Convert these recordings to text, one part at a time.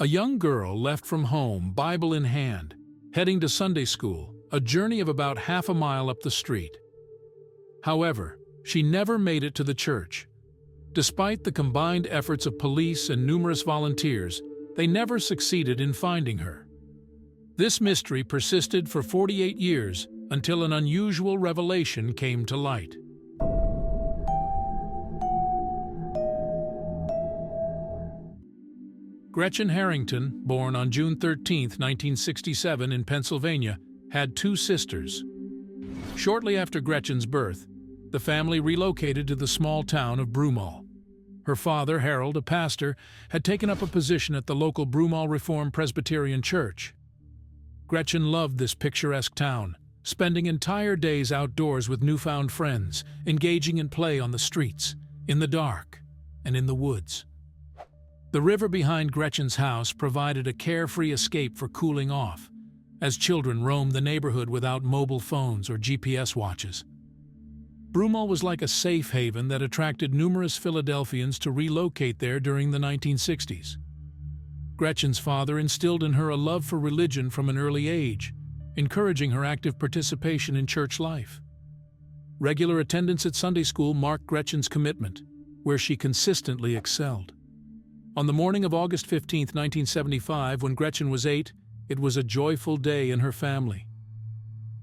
A young girl left from home, Bible in hand, heading to Sunday school, a journey of about half a mile up the street. However, she never made it to the church. Despite the combined efforts of police and numerous volunteers, they never succeeded in finding her. This mystery persisted for 48 years until an unusual revelation came to light. Gretchen Harrington, born on June 13, 1967 in Pennsylvania, had two sisters. Shortly after Gretchen's birth, the family relocated to the small town of Broomall. Her father, Harold, a pastor, had taken up a position at the local Broomall Reformed Presbyterian Church. Gretchen loved this picturesque town, spending entire days outdoors with newfound friends, engaging in play on the streets, in the dark, and in the woods. The river behind Gretchen's house provided a carefree escape for cooling off, as children roamed the neighborhood without mobile phones or GPS watches. Broomall was like a safe haven that attracted numerous Philadelphians to relocate there during the 1960s. Gretchen's father instilled in her a love for religion from an early age, encouraging her active participation in church life. Regular attendance at Sunday school marked Gretchen's commitment, where she consistently excelled. On the morning of August 15, 1975, when Gretchen was 8, it was a joyful day in her family.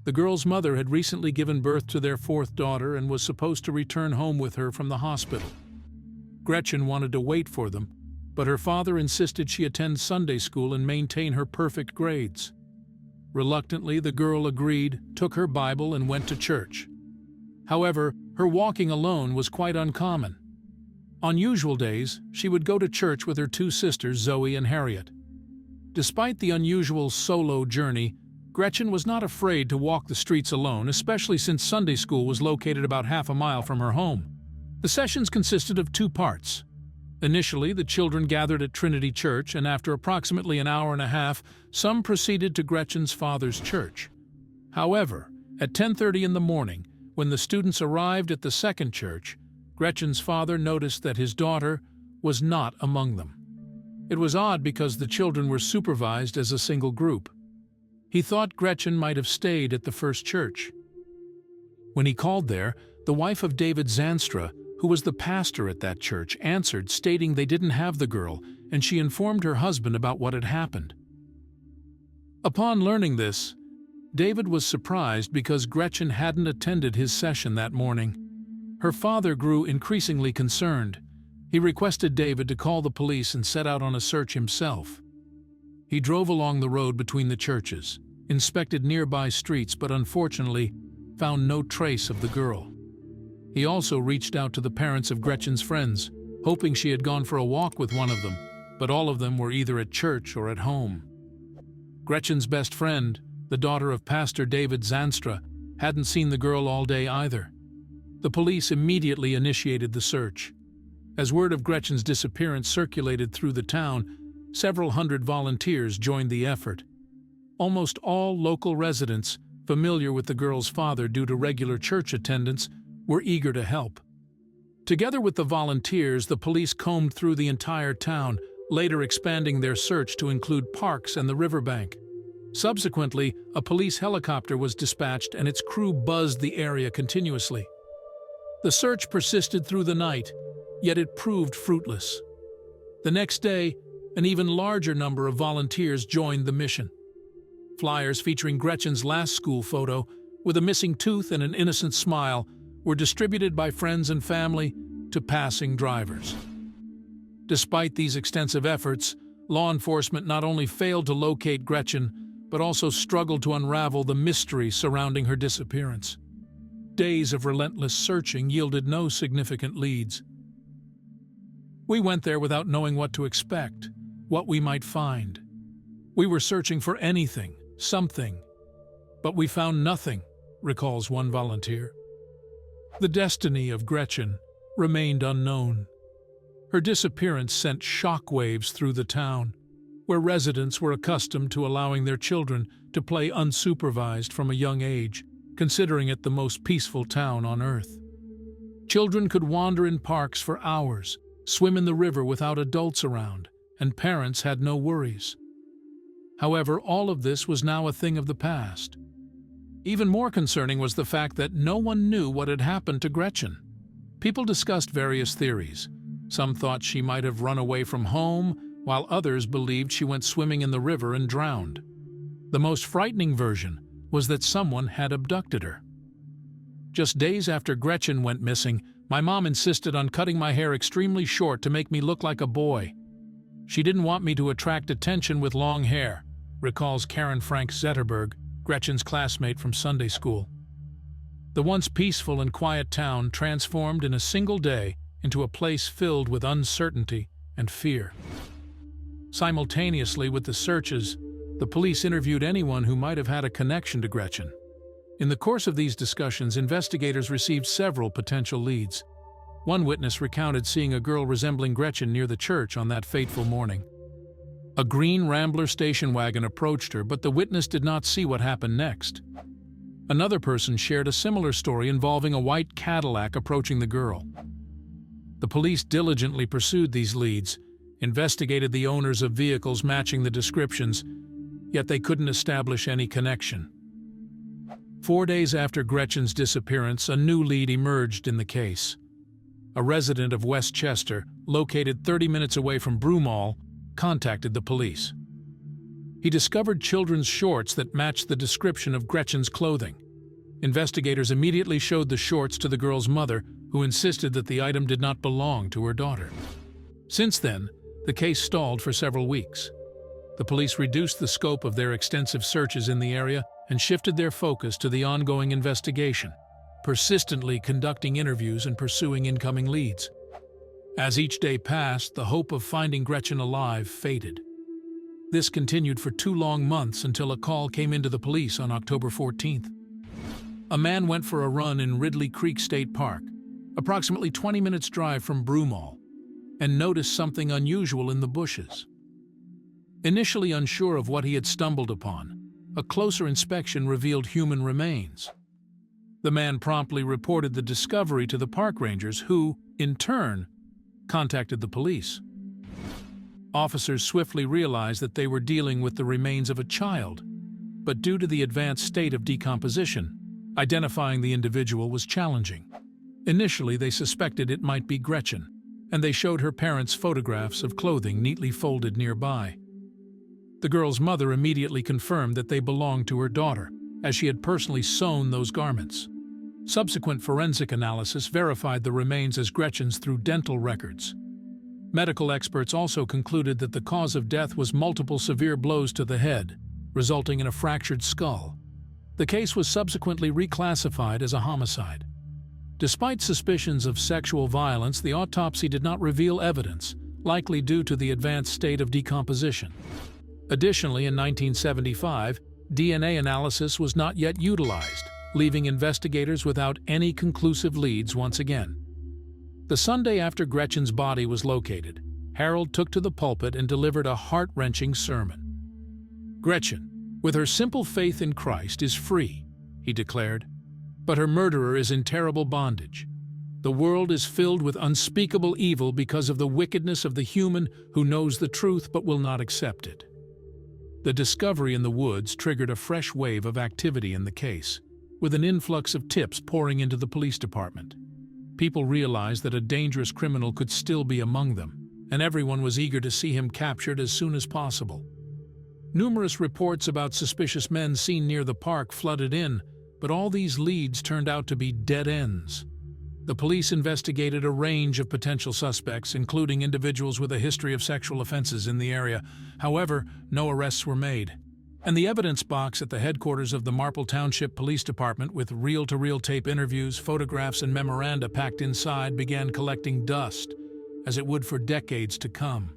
The girl's mother had recently given birth to their fourth daughter and was supposed to return home with her from the hospital. Gretchen wanted to wait for them, but her father insisted she attend Sunday school and maintain her perfect grades. Reluctantly, the girl agreed, took her Bible, and went to church. However, her walking alone was quite uncommon. On usual days, she would go to church with her two sisters, Zoe and Harriet. Despite the unusual solo journey, Gretchen was not afraid to walk the streets alone, especially since Sunday school was located about half a mile from her home. The sessions consisted of two parts. Initially, the children gathered at Trinity Church, and after approximately an hour and a half, some proceeded to Gretchen's father's church. However, at 10:30 in the morning, when the students arrived at the second church, Gretchen's father noticed that his daughter was not among them. It was odd because the children were supervised as a single group. He thought Gretchen might have stayed at the first church. When he called there, the wife of David Zanstra, who was the pastor at that church, answered, stating they didn't have the girl, and she informed her husband about what had happened. Upon learning this, David was surprised because Gretchen hadn't attended his session that morning. Her father grew increasingly concerned. He requested David to call the police and set out on a search himself. He drove along the road between the churches, inspected nearby streets, but unfortunately found no trace of the girl. He also reached out to the parents of Gretchen's friends, hoping she had gone for a walk with one of them, but all of them were either at church or at home. Gretchen's best friend, the daughter of Pastor David Zanstra, hadn't seen the girl all day either. The police immediately initiated the search. As word of Gretchen's disappearance circulated through the town, several hundred volunteers joined the effort. Almost all local residents, familiar with the girl's father due to regular church attendance, were eager to help. Together with the volunteers, the police combed through the entire town, later expanding their search to include parks and the riverbank. Subsequently, a police helicopter was dispatched and its crew buzzed the area continuously. The search persisted through the night, yet it proved fruitless. The next day, an even larger number of volunteers joined the mission. Flyers featuring Gretchen's last school photo, with a missing tooth and an innocent smile, were distributed by friends and family to passing drivers. Despite these extensive efforts, law enforcement not only failed to locate Gretchen, but also struggled to unravel the mystery surrounding her disappearance. Days of relentless searching yielded no significant leads. We went there without knowing what to expect, what we might find. We were searching for anything, something, but we found nothing, recalls one volunteer. The destiny of Gretchen remained unknown. Her disappearance sent shockwaves through the town, where residents were accustomed to allowing their children to play unsupervised from a young age, considering it the most peaceful town on earth. Children could wander in parks for hours, swim in the river without adults around, and parents had no worries. However, all of this was now a thing of the past. Even more concerning was the fact that no one knew what had happened to Gretchen. People discussed various theories. Some thought she might have run away from home, while others believed she went swimming in the river and drowned. The most frightening version was that someone had abducted her. Just days after Gretchen went missing, my mom insisted on cutting my hair extremely short to make me look like a boy. She didn't want me to attract attention with long hair, recalls Karen Frank Zetterberg, Gretchen's classmate from Sunday school. The once peaceful and quiet town transformed in a single day into a place filled with uncertainty and fear. Simultaneously with the searches, the police interviewed anyone who might have had a connection to Gretchen. In the course of these discussions, investigators received several potential leads. One witness recounted seeing a girl resembling Gretchen near the church on that fateful morning. A green Rambler station wagon approached her, but the witness did not see what happened next. Another person shared a similar story involving a white Cadillac approaching the girl. The police diligently pursued these leads, investigated the owners of vehicles matching the descriptions, yet they couldn't establish any connection. 4 days after Gretchen's disappearance, a new lead emerged in the case. A resident of Westchester, located 30 minutes away from Broomall, contacted the police. He discovered children's shorts that matched the description of Gretchen's clothing. Investigators immediately showed the shorts to the girl's mother, who insisted that the item did not belong to her daughter. Since then, the case stalled for several weeks. The police reduced the scope of their extensive searches in the area and shifted their focus to the ongoing investigation, persistently conducting interviews and pursuing incoming leads. As each day passed, the hope of finding Gretchen alive faded. This continued for 2 long months until a call came into the police on October 14th. A man went for a run in Ridley Creek State Park, approximately 20 minutes' drive from Broomall, and noticed something unusual in the bushes. Initially unsure of what he had stumbled upon, a closer inspection revealed human remains. The man promptly reported the discovery to the park rangers who, in turn, contacted the police. Officers swiftly realized that they were dealing with the remains of a child, but due to the advanced state of decomposition, identifying the individual was challenging. Initially, they suspected it might be Gretchen, and they showed her parents photographs of clothing neatly folded nearby. The girl's mother immediately confirmed that they belonged to her daughter, as she had personally sewn those garments. Subsequent forensic analysis verified the remains as Gretchen's through dental records. Medical experts also concluded that the cause of death was multiple severe blows to the head, resulting in a fractured skull. The case was subsequently reclassified as a homicide. Despite suspicions of sexual violence, the autopsy did not reveal evidence, likely due to the advanced state of decomposition. Additionally, in 1975, DNA analysis was not yet utilized, leaving investigators without any conclusive leads once again. The Sunday after Gretchen's body was located, Harold took to the pulpit and delivered a heart-wrenching sermon. "Gretchen, with her simple faith in Christ, is free," he declared, "but her murderer is in terrible bondage. The world is filled with unspeakable evil because of the wickedness of the human who knows the truth but will not accept it." The discovery in the woods triggered a fresh wave of activity in the case, with an influx of tips pouring into the police department. People realized that a dangerous criminal could still be among them, and everyone was eager to see him captured as soon as possible. Numerous reports about suspicious men seen near the park flooded in, but all these leads turned out to be dead ends. The police investigated a range of potential suspects, including individuals with a history of sexual offenses in the area. However, no arrests were made. And the evidence box at the headquarters of the Marple Township Police Department, with reel-to-reel tape interviews, photographs, and memoranda packed inside, began collecting dust, as it would for decades to come.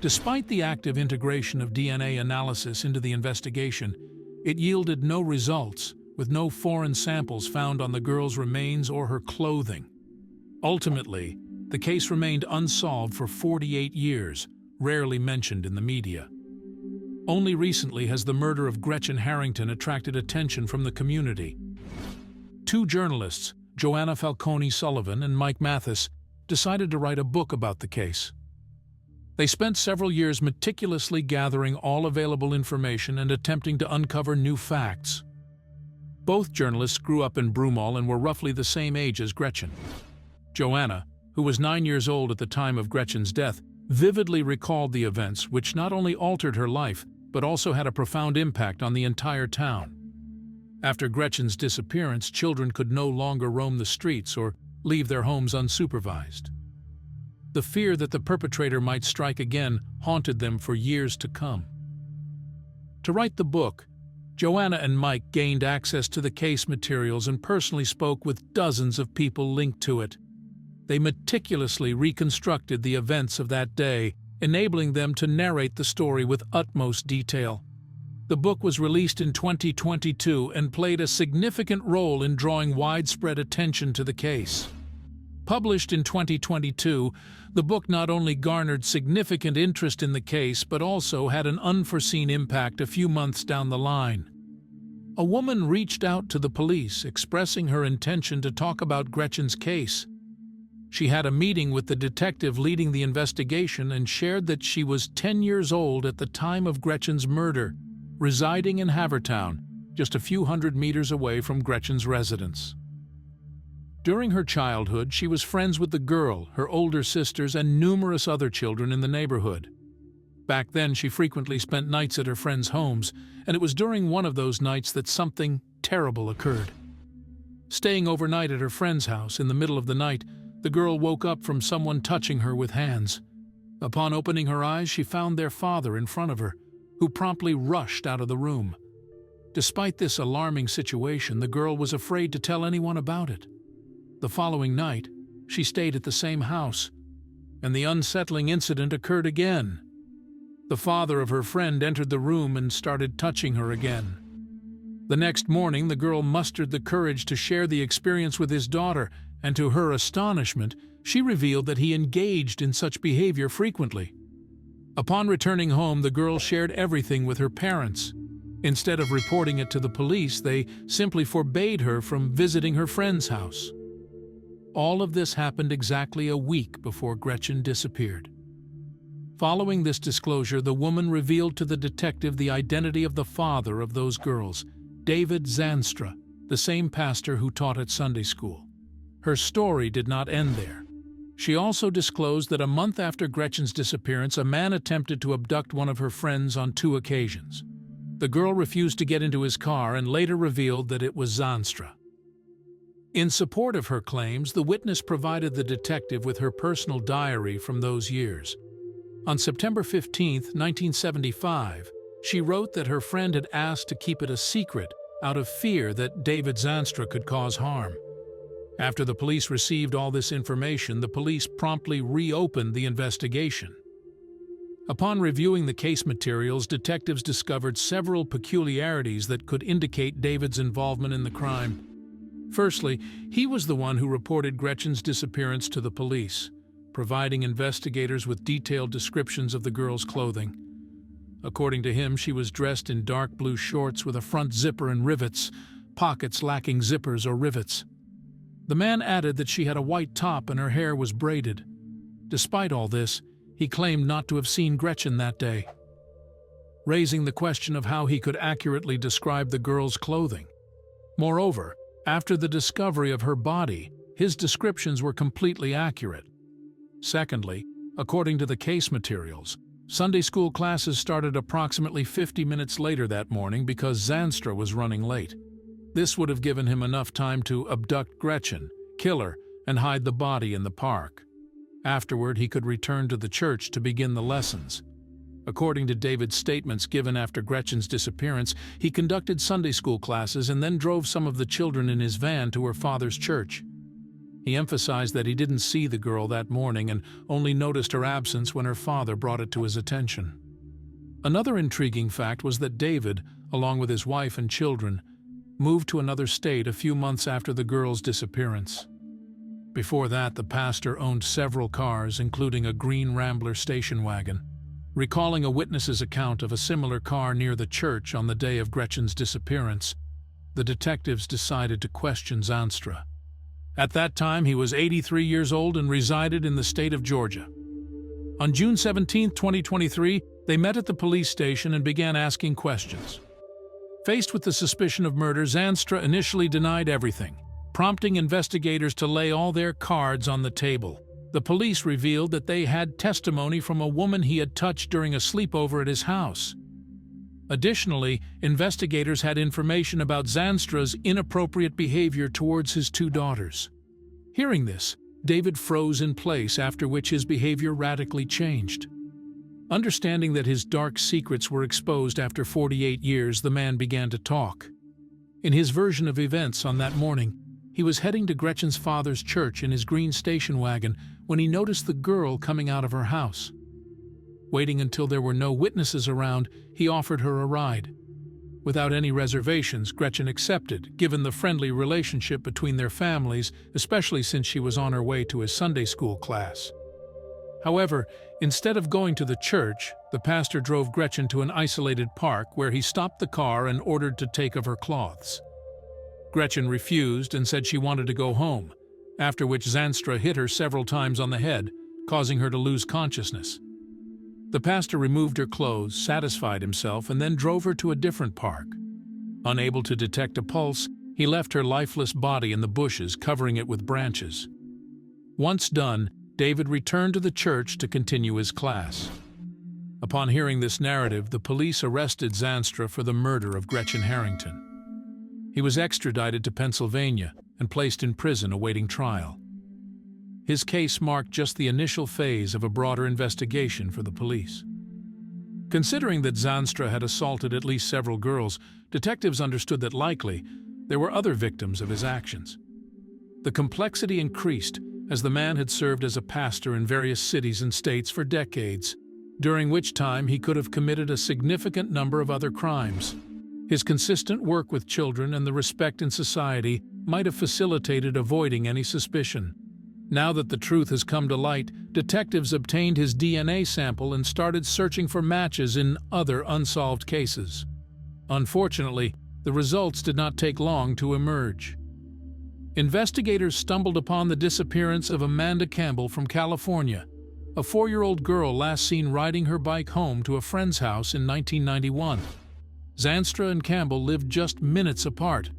Despite the active integration of DNA analysis into the investigation, it yielded no results, with no foreign samples found on the girl's remains or her clothing. Ultimately, the case remained unsolved for 48 years, rarely mentioned in the media. Only recently has the murder of Gretchen Harrington attracted attention from the community. 2 journalists, Joanna Falcone Sullivan and Mike Mathis, decided to write a book about the case. They spent several years meticulously gathering all available information and attempting to uncover new facts. Both journalists grew up in Broomall and were roughly the same age as Gretchen. Joanna, who was 9 years old at the time of Gretchen's death, vividly recalled the events which not only altered her life, but also had a profound impact on the entire town. After Gretchen's disappearance, children could no longer roam the streets or leave their homes unsupervised. The fear that the perpetrator might strike again haunted them for years to come. To write the book, Joanna and Mike gained access to the case materials and personally spoke with dozens of people linked to it. They meticulously reconstructed the events of that day, enabling them to narrate the story with utmost detail. The book was released in 2022 and played a significant role in drawing widespread attention to the case. Published in 2022, the book not only garnered significant interest in the case but also had an unforeseen impact a few months down the line. A woman reached out to the police expressing her intention to talk about Gretchen's case. She had a meeting with the detective leading the investigation and shared that she was 10 years old at the time of Gretchen's murder, residing in Havertown, just a few hundred meters away from Gretchen's residence. During her childhood, she was friends with the girl, her older sisters, and numerous other children in the neighborhood. Back then, she frequently spent nights at her friends' homes, and it was during one of those nights that something terrible occurred. Staying overnight at her friend's house in the middle of the night, the girl woke up from someone touching her with hands. Upon opening her eyes, she found their father in front of her, who promptly rushed out of the room. Despite this alarming situation, the girl was afraid to tell anyone about it. The following night, she stayed at the same house, and the unsettling incident occurred again. The father of her friend entered the room and started touching her again. The next morning, the girl mustered the courage to share the experience with his daughter, and to her astonishment, she revealed that he engaged in such behavior frequently. Upon returning home, the girl shared everything with her parents. Instead of reporting it to the police, they simply forbade her from visiting her friend's house. All of this happened exactly a week before Gretchen disappeared. Following this disclosure, the woman revealed to the detective the identity of the father of those girls, David Zanstra, the same pastor who taught at Sunday school. Her story did not end there. She also disclosed that a month after Gretchen's disappearance, a man attempted to abduct one of her friends on 2 occasions. The girl refused to get into his car and later revealed that it was Zanstra. In support of her claims, the witness provided the detective with her personal diary from those years. On September 15, 1975, she wrote that her friend had asked to keep it a secret out of fear that David Zanstra could cause harm. After the police received all this information, the police promptly reopened the investigation. Upon reviewing the case materials, detectives discovered several peculiarities that could indicate David's involvement in the crime. Firstly, he was the one who reported Gretchen's disappearance to the police, providing investigators with detailed descriptions of the girl's clothing. According to him, she was dressed in dark blue shorts with a front zipper and rivets, pockets lacking zippers or rivets. The man added that she had a white top and her hair was braided. Despite all this, he claimed not to have seen Gretchen that day, raising the question of how he could accurately describe the girl's clothing. Moreover, after the discovery of her body, his descriptions were completely accurate. Secondly, according to the case materials, Sunday school classes started approximately 50 minutes later that morning because Zanstra was running late. This would have given him enough time to abduct Gretchen, kill her, and hide the body in the park. Afterward, he could return to the church to begin the lessons. According to David's statements given after Gretchen's disappearance, he conducted Sunday school classes and then drove some of the children in his van to her father's church. He emphasized that he didn't see the girl that morning and only noticed her absence when her father brought it to his attention. Another intriguing fact was that David, along with his wife and children, moved to another state a few months after the girl's disappearance. Before that, the pastor owned several cars, including a green Rambler station wagon. Recalling a witness's account of a similar car near the church on the day of Gretchen's disappearance, the detectives decided to question Zanstra. At that time, he was 83 years old and resided in the state of Georgia. On June 17, 2023, they met at the police station and began asking questions. Faced with the suspicion of murder, Zanstra initially denied everything, prompting investigators to lay all their cards on the table. The police revealed that they had testimony from a woman he had touched during a sleepover at his house. Additionally, investigators had information about Zanstra's inappropriate behavior towards his 2 daughters. Hearing this, David froze in place, after which his behavior radically changed. Understanding that his dark secrets were exposed after 48 years, the man began to talk. In his version of events on that morning, he was heading to Gretchen's father's church in his green station wagon when he noticed the girl coming out of her house. Waiting until there were no witnesses around, he offered her a ride. Without any reservations, Gretchen accepted, given the friendly relationship between their families, especially since she was on her way to his Sunday school class. However, instead of going to the church, the pastor drove Gretchen to an isolated park where he stopped the car and ordered to take of her clothes. Gretchen refused and said she wanted to go home, after which Zanstra hit her several times on the head, causing her to lose consciousness. The pastor removed her clothes, satisfied himself, and then drove her to a different park. Unable to detect a pulse, he left her lifeless body in the bushes, covering it with branches. Once done, David returned to the church to continue his class. Upon hearing this narrative, the police arrested Zanstra for the murder of Gretchen Harrington. He was extradited to Pennsylvania and placed in prison awaiting trial. His case marked just the initial phase of a broader investigation for the police. Considering that Zanstra had assaulted at least several girls, detectives understood that likely there were other victims of his actions. The complexity increased as the man had served as a pastor in various cities and states for decades, during which time he could have committed a significant number of other crimes. His consistent work with children and the respect in society might have facilitated avoiding any suspicion. Now that the truth has come to light, detectives obtained his DNA sample and started searching for matches in other unsolved cases. Unfortunately, the results did not take long to emerge. Investigators stumbled upon the disappearance of Amanda Campbell from California, a 4-year-old girl last seen riding her bike home to a friend's house in 1991. Zanstra and Campbell lived just minutes apart.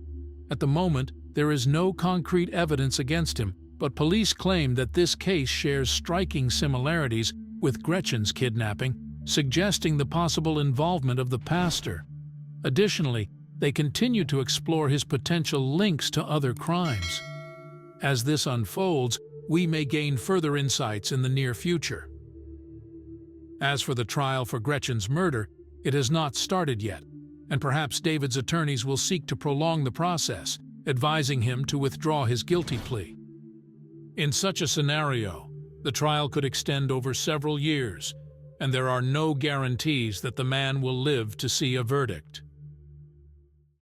At the moment, there is no concrete evidence against him, but police claim that this case shares striking similarities with Gretchen's kidnapping, suggesting the possible involvement of the pastor. Additionally, they continue to explore his potential links to other crimes. As this unfolds, we may gain further insights in the near future. As for the trial for Gretchen's murder, it has not started yet, and perhaps David's attorneys will seek to prolong the process, advising him to withdraw his guilty plea. In such a scenario, the trial could extend over several years, and there are no guarantees that the man will live to see a verdict.